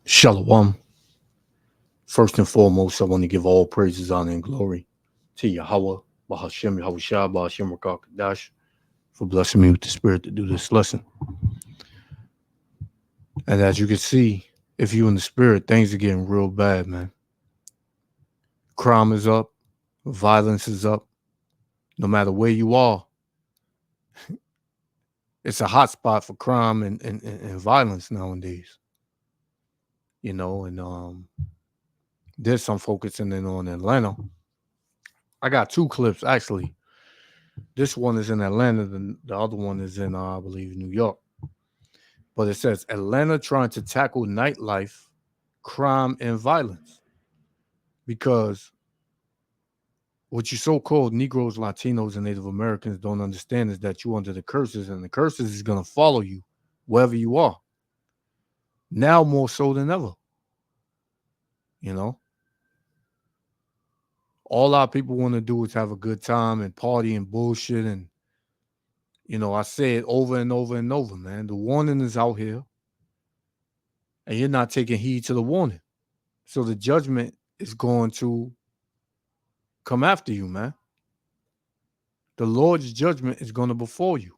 Shalom. First and foremost, I want to give all praises, honor, and glory to Yahweh, Bahashem, Yahushua, Bahashem, Rakakadash, for blessing me with the spirit to do this lesson. And as you can see, if you in the spirit, things are getting real bad, man. Crime is up, violence is up. No matter where you are, it's a hot spot for crime and violence nowadays. And there's some focusing in on Atlanta. I got two clips actually. This one is in Atlanta, the other one is in, I believe, New York. But it says Atlanta trying to tackle nightlife, crime, and violence. Because what you so-called Negroes, Latinos, and Native Americans don't understand is that you're under the curses, and the curses is going to follow you wherever you are. Now more so than ever. All our people want to do is have a good time and party and bullshit. And, I say it over and over and over, man. The warning is out here. And you're not taking heed to the warning. So the judgment is going to come after you, man. The Lord's judgment is going to befall you.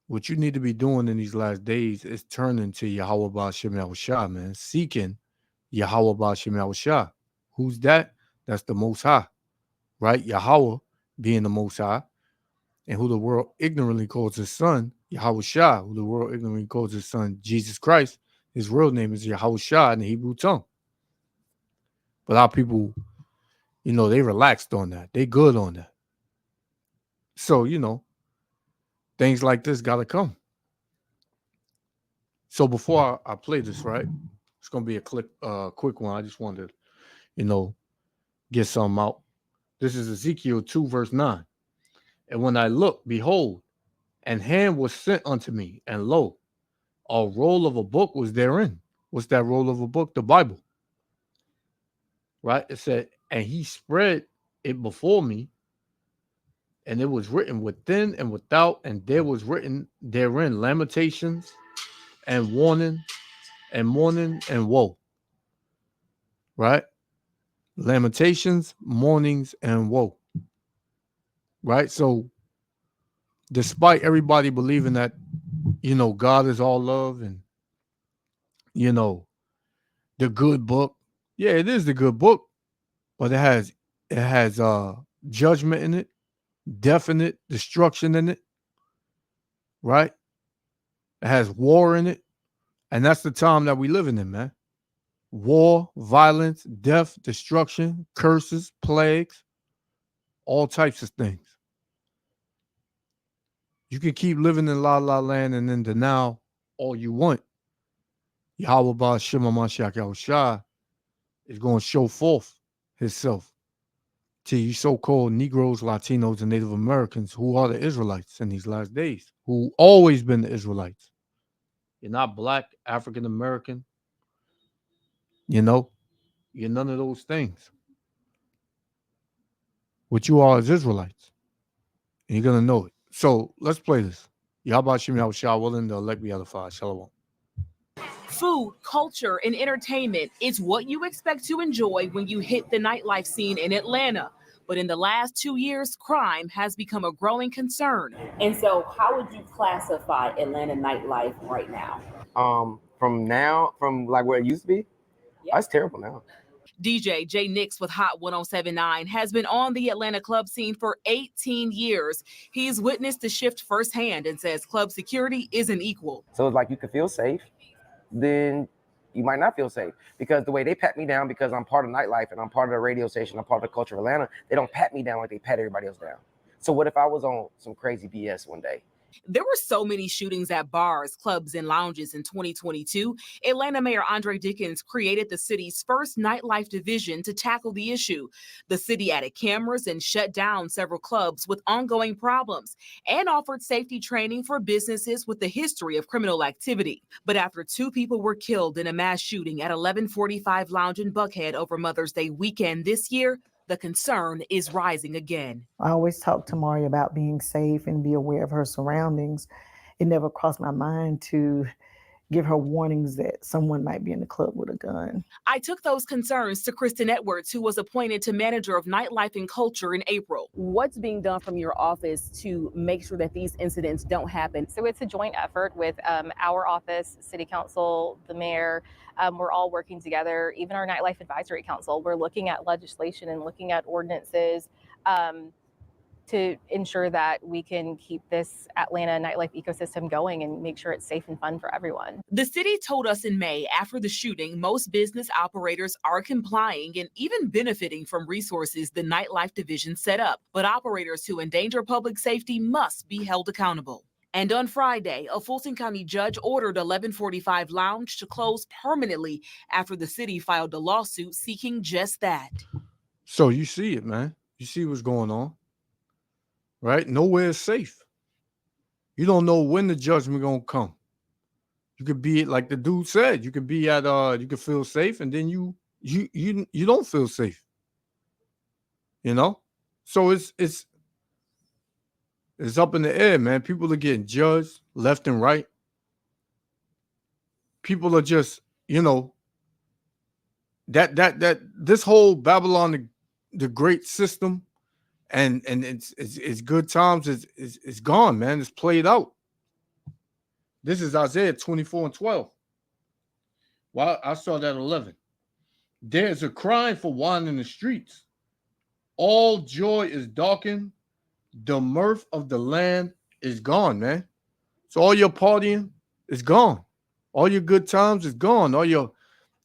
What you need to be doing in these last days is turning to Yahweh Ba'ashem Yahushua, man. Seeking Yahweh Ba'ashem Yahushua. Who's that? That's the Most High, right? Yahweh being the Most High, and who the world ignorantly calls his son, Yahushua, who the world ignorantly calls his son, Jesus Christ. His real name is Yahushua in the Hebrew tongue. But our people, they relaxed on that. They good on that. So, things like this got to come. So before I play this, right, it's going to be a quick one. I just wanted to, get something out. This is Ezekiel 2, verse 9. And when I looked, behold, and hand was sent unto me, and lo, a roll of a book was therein. What's that roll of a book? The Bible. Right? It said, and he spread it before me, and it was written within and without, and there was written therein lamentations and warning and mourning and woe. Right? Lamentations, mournings, and woe. Right? So, despite everybody believing that, God is all love and, the good book. Yeah, it is the good book, but it has judgment in it, definite destruction in it, right? It has war in it, and that's the time that we living in, man. War, violence, death, destruction, curses, plagues, all types of things. You can keep living in La La Land and in denial all you want. Yahweh Ba'ashem Mashiach Yahushua is going to show forth himself to you so-called Negroes, Latinos, and Native Americans who are the Israelites in these last days, who always been the Israelites. You're not black, African American. You're none of those things. What you are is Israelites. And you're going to know it. So let's play this. Yahweh Shem Yahushua willing to elect me out of fire. Shalom. Food, culture, and entertainment is what you expect to enjoy when you hit the nightlife scene in Atlanta. But in the last 2 years, crime has become a growing concern. And so how would you classify Atlanta nightlife right now? From like where it used to be, that's terrible now. DJ J Nix with Hot 1079 has been on the Atlanta club scene for 18 years. He's witnessed the shift firsthand and says club security isn't equal. So it's like you could feel safe, then you might not feel safe. Because the way they pat me down, because I'm part of nightlife and I'm part of the radio station, I'm part of the culture of Atlanta, they don't pat me down like they pat everybody else down. So what if I was on some crazy BS one day? There were so many shootings at bars, clubs, and lounges in 2022. Atlanta Mayor Andre Dickens created the city's first nightlife division to tackle the issue. The city added cameras and shut down several clubs with ongoing problems and offered safety training for businesses with a history of criminal activity. But after 2 people were killed in a mass shooting at 1145 Lounge in Buckhead over Mother's Day weekend this year, the concern is rising again. I always talk to Mari about being safe and be aware of her surroundings. It never crossed my mind to, give her warnings that someone might be in the club with a gun. I took those concerns to Kristen Edwards, who was appointed to manager of nightlife and culture in April. What's being done from your office to make sure that these incidents don't happen? So it's a joint effort with our office, city council, the mayor. We're all working together, even our nightlife advisory council. We're looking at legislation and looking at ordinances to ensure that we can keep this Atlanta nightlife ecosystem going and make sure it's safe and fun for everyone. The city told us in May, after the shooting, most business operators are complying and even benefiting from resources the nightlife division set up. But operators who endanger public safety must be held accountable. And on Friday, a Fulton County judge ordered 1145 Lounge to close permanently after the city filed a lawsuit seeking just that. So you see it, man. You see what's going on. Right? Nowhere is safe. You don't know when the judgment gonna come. You could be like the dude said. You could be at you could feel safe, and then you don't feel safe. You know, so it's up in the air, man. People are getting judged left and right. People are just, you know, that this whole Babylon the Great system. And it's good times is gone, man. It's played out. This is Isaiah 24:12. Well, I saw that 11. There's a crying for wine in the streets. All joy is darkened. The mirth of the land is gone, man. So all your partying is gone. All your good times is gone. All your,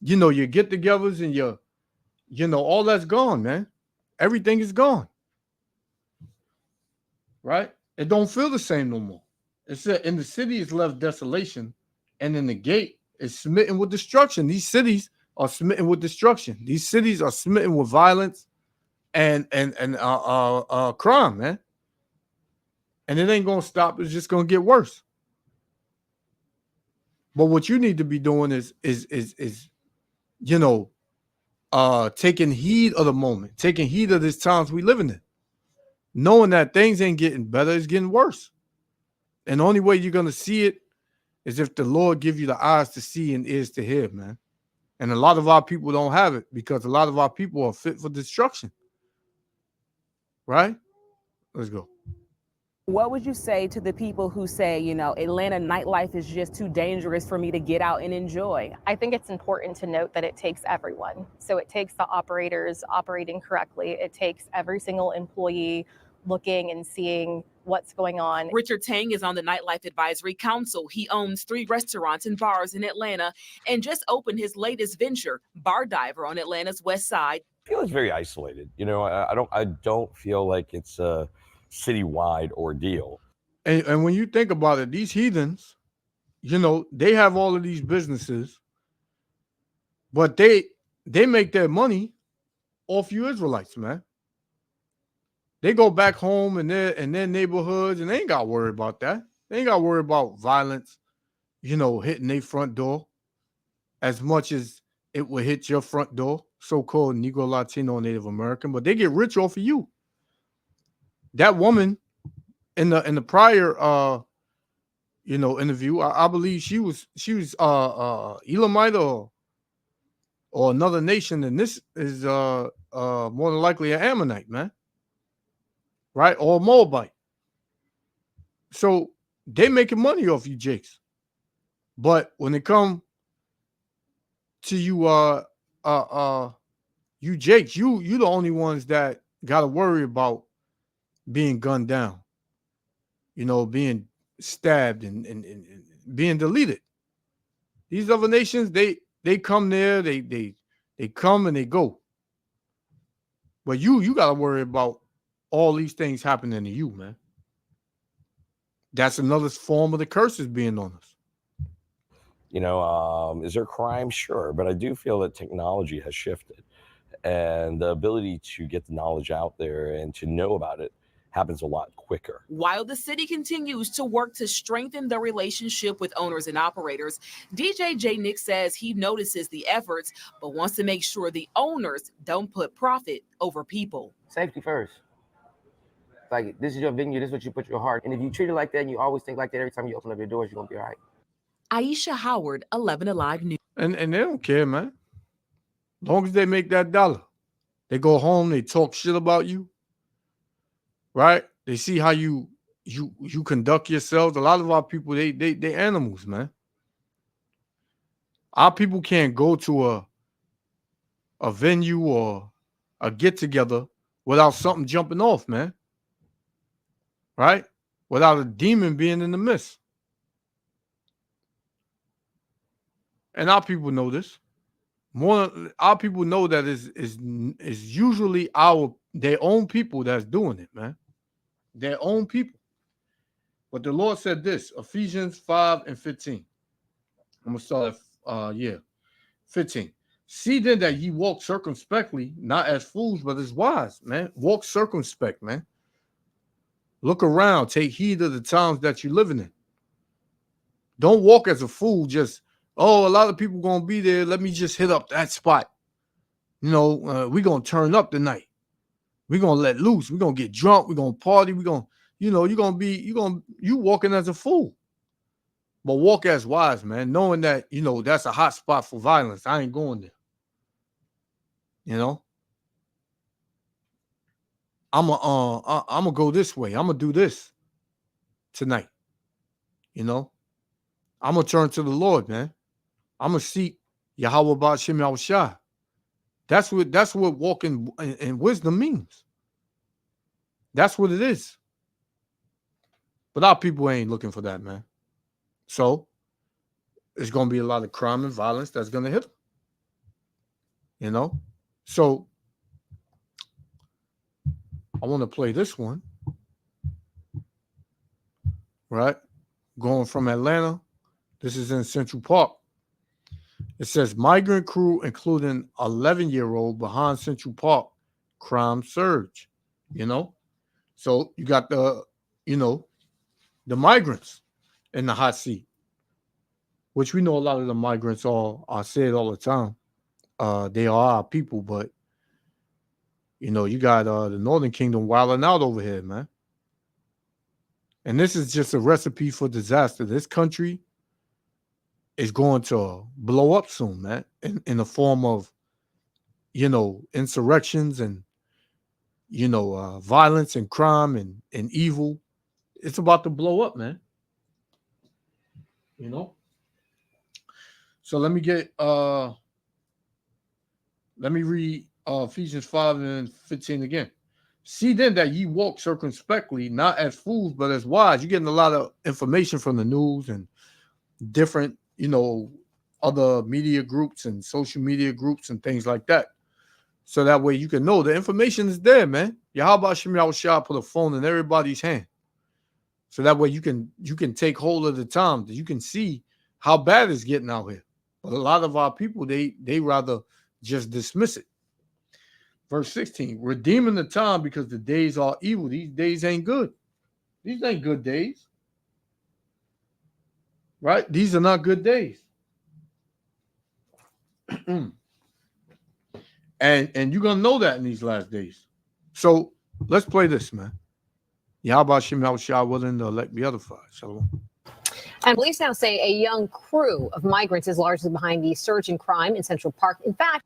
your get-togethers and your, all that's gone, man. Everything is gone. Right? It don't feel the same no more. It said, in the city is left desolation, and in the gate is smitten with destruction. These cities are smitten with destruction. These cities are smitten with violence and crime, man. And it ain't gonna stop. It's just gonna get worse. But what you need to be doing is taking heed of the moment, taking heed of these times we living in. Knowing that things ain't getting better, it's getting worse. And the only way you're going to see it is if the Lord give you the eyes to see and ears to hear, man. And a lot of our people don't have it because a lot of our people are fit for destruction. Right? Let's go. What would you say to the people who say, Atlanta nightlife is just too dangerous for me to get out and enjoy? I think it's important to note that it takes everyone. So it takes the operators operating correctly. It takes every single employee looking and seeing what's going on. Richard Tang is on the Nightlife Advisory Council. He owns 3 restaurants and bars in Atlanta and just opened his latest venture, Bar Diver, on Atlanta's West Side. I feel it's very isolated. I don't feel like it's a citywide ordeal. And when you think about it, these heathens, they have all of these businesses, but they make their money off you Israelites, man. They go back home in their neighborhoods and they ain't got to worry about that. They ain't got to worry about violence, hitting their front door as much as it will hit your front door, so-called Negro, Latino, Native American, but they get rich off of you. That woman in the prior interview, I believe she was Elamite or another nation, and this is more than likely an Ammonite, man. Right? Or Moabite. So they making money off you, Jakes. But when it come to you, you Jakes, you the only ones that gotta worry about being gunned down, being stabbed and being deleted. These other nations, they come there, they come and they go. But you gotta worry about all these things happening to you, man. That's another form of the curses being on us. Is there crime? Sure. But I do feel that technology has shifted. And the ability to get the knowledge out there and to know about it happens a lot quicker. While the city continues to work to strengthen the relationship with owners and operators, DJ J. Nick says he notices the efforts, but wants to make sure the owners don't put profit over people. Safety first. Like, this is your venue, this is what you put your heart. And if you treat it like that and you always think like that every time you open up your doors, you're going to be all right. Aisha Howard, 11 Alive News. And they don't care, man. Long as they make that dollar. They go home, they talk shit about you. Right? They see how you conduct yourselves. A lot of our people, they animals, man. Our people can't go to a venue or a get together without something jumping off, man. Right? Without a demon being in the midst. And our people know this. Our people know that is usually their own people that's doing it, man. Their own people. But the Lord said this, Ephesians 5:15. I'm gonna start at 15. See then that ye walk circumspectly, not as fools, but as wise, man. Walk circumspect, man. Look around, take heed of the times that you're living in. Don't walk as a fool, just, oh, a lot of people gonna be there. Let me just hit up that spot. We're gonna turn up tonight. We're gonna let loose. We're gonna get drunk. We're gonna party. We're gonna, you walking as a fool. But walk as wise, man, knowing that, that's a hot spot for violence. I ain't going there. I'm gonna go this way. I'm gonna do this tonight. I'm gonna turn to the Lord, man. I'm gonna seek Yahweh Ba'Shem Yahushua. That's what walking in wisdom means. That's what it is. But our people ain't looking for that, man. So there's gonna be a lot of crime and violence that's gonna hit them. So I want to play this one. Right? Going from Atlanta. This is in Central Park. It says migrant crew, including 11-year-old behind Central Park, crime surge. So you got the migrants in the hot seat, which we know a lot of the migrants are said all the time. They are our people, but you got the Northern Kingdom wilding out over here, man. And this is just a recipe for disaster. This country is going to blow up soon, man, in the form of, insurrections and, violence and crime and evil. It's about to blow up, man. So let me read Ephesians 5:15 again. See then that ye walk circumspectly, not as fools, but as wise. You're getting a lot of information from the news and different, other media groups and social media groups and things like that. So that way you can know the information is there, man. Yahweh Shem Yahushua put a phone in everybody's hand. So that way you can take hold of the time, that you can see how bad it's getting out here. But a lot of our people, they rather just dismiss it. Verse 16, redeeming the time because the days are evil. These days ain't good. These ain't good days. Right? These are not good days. And you're going to know that in these last days. So let's play this, man. Yahweh Shem Yahushua willing to elect the other five. Shalom. And police now say a young crew of migrants is largely behind the surge in crime in Central Park. In fact,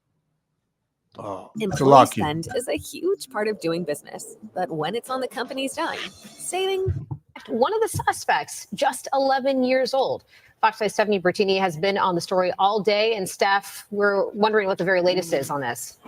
employee spend is a huge part of doing business, but when it's on the company's dime, saving. One of the suspects, just 11 years old. Fox 5's Stephanie Bertini has been on the story all day, and Steph, we're wondering what the very latest is on this.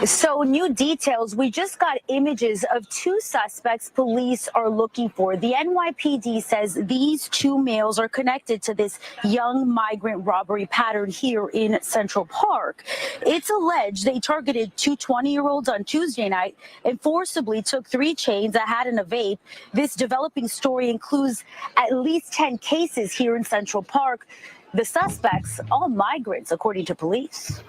So new details. We just got images of two suspects police are looking for. The NYPD says these two males are connected to this young migrant robbery pattern here in Central Park. It's alleged they targeted two 20-year-olds on Tuesday night and forcibly took 3 chains, a hat, and a vape. This developing story includes at least 10 cases here in Central Park. The suspects, all migrants, according to police.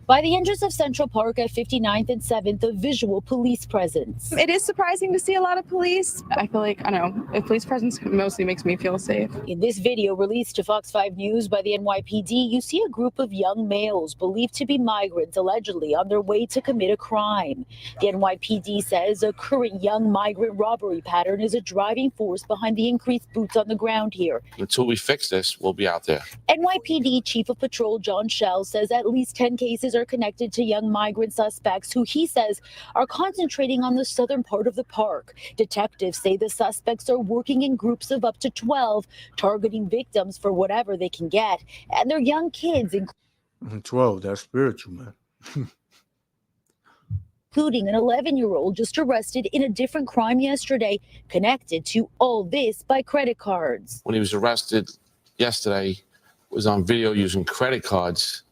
By the entrance of Central Park at 59th and 7th, a visual police presence. It is surprising to see a lot of police. I feel like, I don't know, a police presence mostly makes me feel safe. In this video released to Fox 5 News by the NYPD, you see a group of young males believed to be migrants allegedly on their way to commit a crime. The NYPD says a current young migrant robbery pattern is a driving force behind the increased boots on the ground here. Until we fix this, we'll be out there. NYPD Chief of Patrol John Schell says at least 10 cases are connected to young migrant suspects who he says are concentrating on the southern part of the park. Detectives say the suspects are working in groups of up to 12, targeting victims for whatever they can get. And they're young kids, 12, that's spiritual, man. including an 11-year-old just arrested in a different crime yesterday, connected to all this by credit cards. When he was arrested yesterday, was on video using credit cards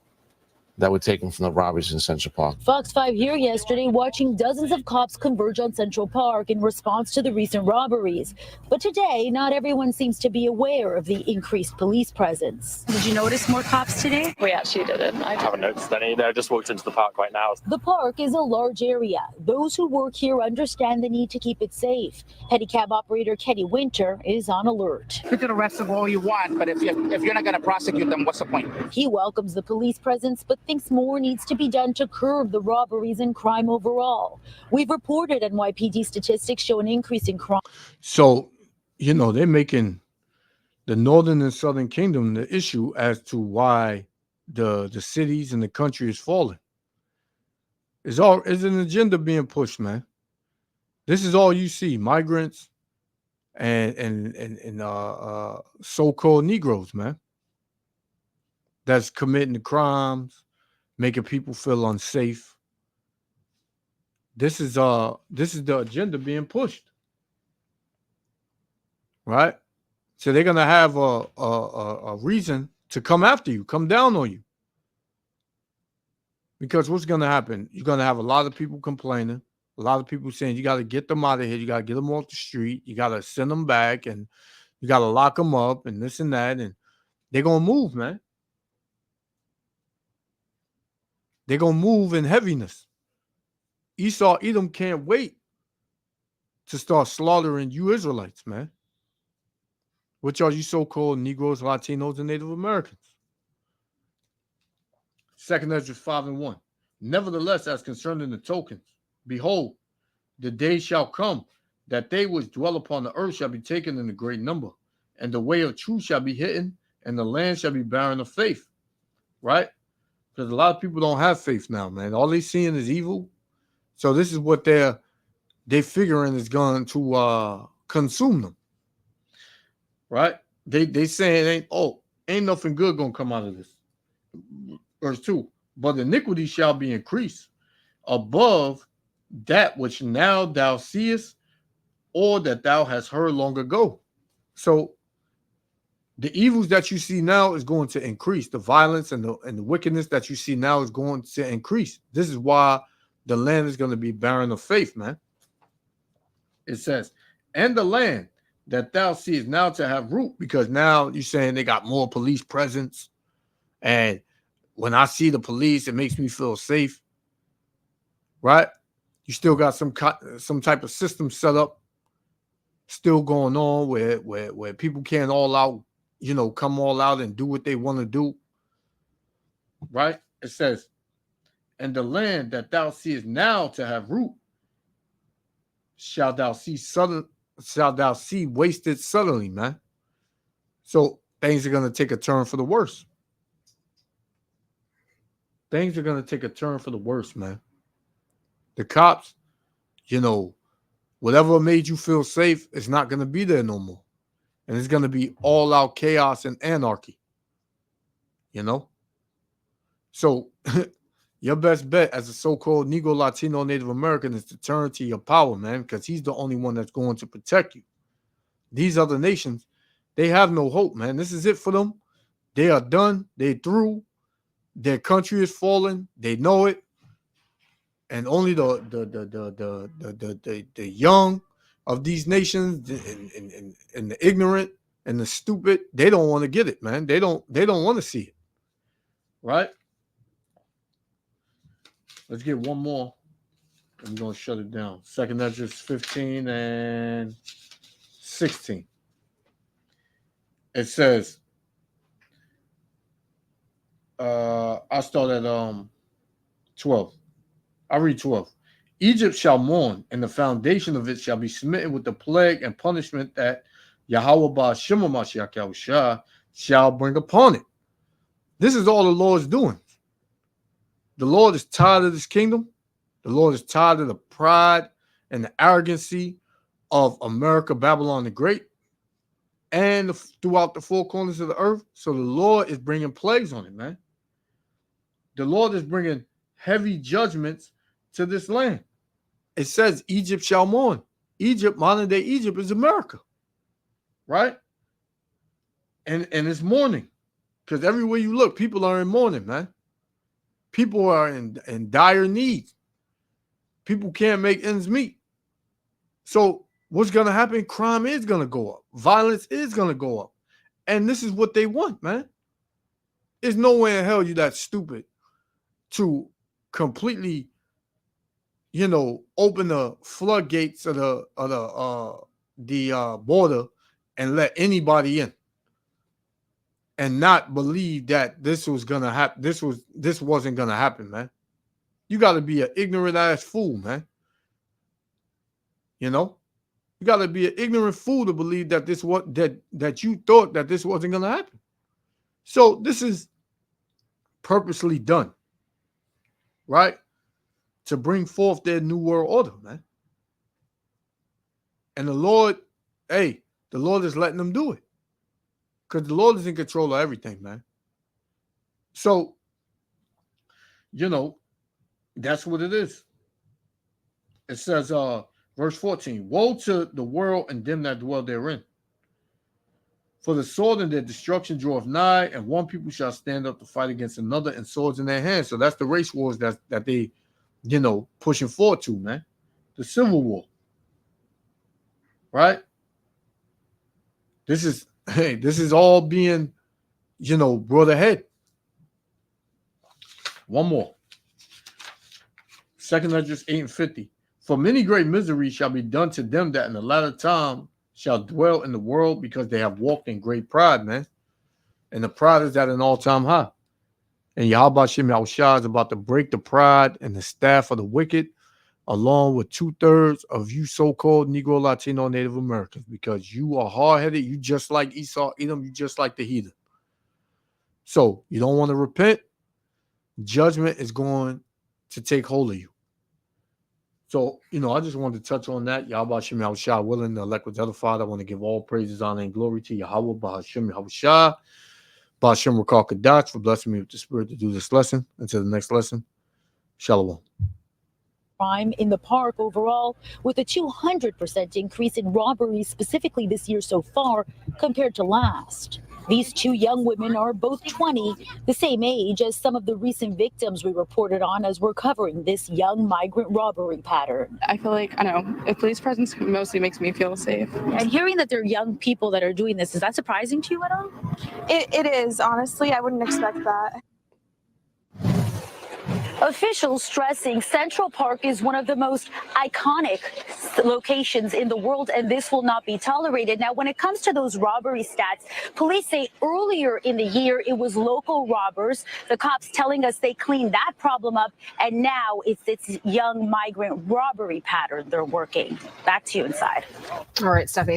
that were taken from the robberies in Central Park. Fox 5 here yesterday watching dozens of cops converge on Central Park in response to the recent robberies. But today, not everyone seems to be aware of the increased police presence. Did you notice more cops today? We actually didn't. I haven't noticed any. I just walked into the park right now. The park is a large area. Those who work here understand the need to keep it safe. Pedicab operator Kenny Winter is on alert. You can arrest them all you want, but if you're not going to prosecute them, what's the point? He welcomes the police presence, but thinks more needs to be done to curb the robberies and crime overall. We've reported NYPD statistics show an increase in crime. So, you know, they're making the Northern and Southern Kingdom the issue as to why the cities and the country is falling. It's an agenda being pushed, man. This is all you see: migrants and so-called Negroes, man, that's committing the crimes, making people feel unsafe. This is the agenda being pushed, right? So they're gonna have a reason to come after you, come down on you, because what's gonna happen? You're gonna have a lot of people complaining, a lot of people saying you got to get them out of here, you got to get them off the street, you got to send them back, and you got to lock them up, and this and that, and they're gonna move, man. They're going to move in heaviness. Esau, Edom can't wait to start slaughtering you Israelites, man. Which are you so-called Negroes, Latinos, and Native Americans? 2 Ezra 5:1. Nevertheless, as concerning the tokens, behold, the day shall come that they which dwell upon the earth shall be taken in a great number, and the way of truth shall be hidden, and the land shall be barren of faith. Right? Because a lot of people don't have faith now, man. All they seeing is evil. So this is what they figuring is going to consume them. Right? They saying ain't nothing good gonna come out of this. Verse 2. But iniquity shall be increased above that which now thou seest, or that thou hast heard long ago. So the evils that you see now is going to increase. The violence and the wickedness that you see now is going to increase. This is why the land is going to be barren of faith, man. It says, and the land that thou seest now to have root, because now you're saying they got more police presence. And when I see the police, it makes me feel safe. Right? You still got some type of system set up still going on where people can't all out, come all out and do what they want to do. Right? It says, and the land that thou seest now to have root, shall thou see wasted suddenly, man. So things are going to take a turn for the worse. Things are going to take a turn for the worse, man. The cops, whatever made you feel safe is not going to be there no more. And it's going to be all out chaos and anarchy. So your best bet as a so-called Negro, Latino, Native American is to turn to your power, man, because he's the only one that's going to protect you. These other nations, they have no hope, man. This is it for them. They are done. They through. Their country is falling. They know it. And only the young of these nations and the ignorant and the stupid, they don't want to get it, man. They don't want to see it. Right? Let's get one more. I'm going to shut it down. 2nd Esdras 15 and 16. It says, I start at 12. I read 12. Egypt shall mourn, and the foundation of it shall be smitten with the plague and punishment that Yahweh Ba'ashem Mashiach Yahushua shall bring upon it. This is all the Lord's doing. The Lord is tired of this kingdom. The Lord is tired of the pride and the arrogancy of America, Babylon the Great, and throughout the four corners of the earth. So the Lord is bringing plagues on it, man. The Lord is bringing heavy judgments to this land. It says Egypt shall mourn. Egypt, modern day Egypt, is America, right? And it's mourning because everywhere you look, people are in mourning, man. People are in dire need. People can't make ends meet. So what's going to happen? Crime is going to go up. Violence is going to go up. And this is what they want, man. There's no way in hell you're that stupid to completely, open the floodgates of the border and let anybody in, and not believe that this was gonna happen. This wasn't gonna happen, man. You got to be an ignorant ass fool, man. You got to be an ignorant fool to believe that that you thought that this wasn't gonna happen. So this is purposely done, right? To bring forth their new world order, man. And the Lord is letting them do it. Because the Lord is in control of everything, man. So, that's what it is. It says, verse 14, woe to the world and them that dwell therein. For the sword and their destruction draweth nigh, and one people shall stand up to fight against another, and swords in their hands. So that's the race wars that they, pushing forward to, man. The Civil War. Right? This is all being, brought ahead. One more. 2nd Esdras 8 and 50. For many great miseries shall be done to them that in the latter time shall dwell in the world, because they have walked in great pride, man. And the pride is at an all-time high. And Yahweh Shem Yahushua is about to break the pride and the staff of the wicked, along with 2/3 of you so-called Negro, Latino, Native Americans, because you are hard-headed. You just like Esau, Edom. You just like the heathen. So you don't want to repent. Judgment is going to take hold of you. So, I just wanted to touch on that. Yahweh Shem Yahushua, willing to elect with the other Father. I want to give all praises, honor, and glory to Yahweh Ba'ashem Yahushua, Ba'ashem Rakal Kadash, for blessing me with the spirit to do this lesson. Until the next lesson, Shalom. Crime in the park overall, with a 200% increase in robberies specifically this year so far compared to last. These two young women are both 20, the same age as some of the recent victims we reported on as we're covering this young migrant robbery pattern. I feel like, a police presence mostly makes me feel safe. And hearing that they're young people that are doing this, is that surprising to you at all? It is, honestly. I wouldn't expect that. Officials stressing Central Park is one of the most iconic locations in the world, and this will not be tolerated. Now, when it comes to those robbery stats, police say earlier in the year it was local robbers. The cops telling us they cleaned that problem up, and now it's this young migrant robbery pattern they're working. Back to you inside. All right, Stephanie.